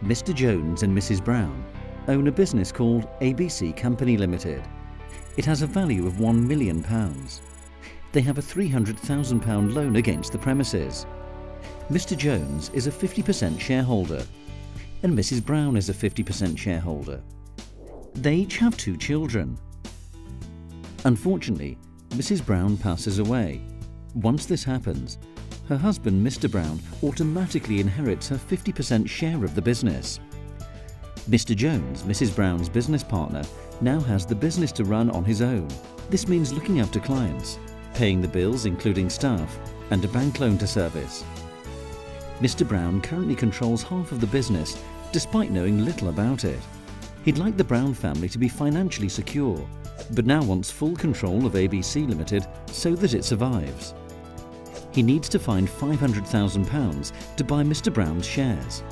Mr. Jones and Mrs. Brown own a business called ABC Company Limited. It has a value of £1 million. They have a £300,000 loan against the premises. Mr. Jones is a 50% shareholder and Mrs. Brown is a 50% shareholder. They each have 2 children. Unfortunately, Mrs. Brown passes away. Once this happens, her husband, Mr. Brown, automatically inherits her 50% share of the business. Mr. Jones, Mrs. Brown's business partner, now has the business to run on his own. This means looking after clients, paying the bills including staff, and a bank loan to service. Mr. Brown currently controls half of the business despite knowing little about it. He'd like the Brown family to be financially secure, but now wants full control of ABC Limited so that it survives. He needs to find £500,000 to buy Mr. Brown's shares.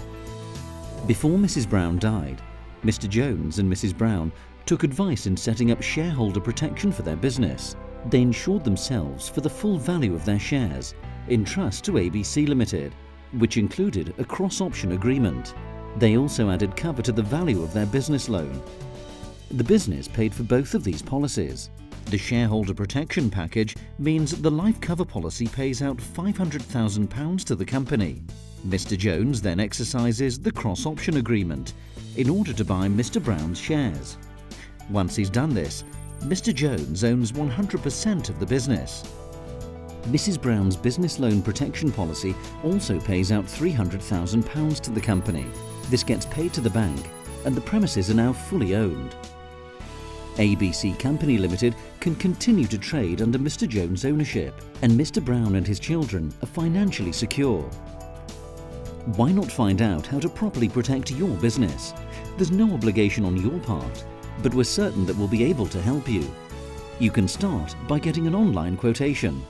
Before Mrs. Brown died, Mr. Jones and Mrs. Brown took advice in setting up shareholder protection for their business. They insured themselves for the full value of their shares in trust to ABC Limited, which included a cross-option agreement. They also added cover to the value of their business loan. The business paid for both of these policies. The shareholder protection package means the life cover policy pays out £500,000 to the company. Mr. Jones then exercises the cross-option agreement in order to buy Mr. Brown's shares. Once he's done this, Mr. Jones owns 100% of the business. Mrs. Brown's business loan protection policy also pays out £300,000 to the company. This gets paid to the bank, and the premises are now fully owned. ABC Company Limited can continue to trade under Mr. Jones' ownership, and Mr. Brown and his children are financially secure. Why not find out how to properly protect your business? There's no obligation on your part, but we're certain that we'll be able to help you. You can start by getting an online quotation.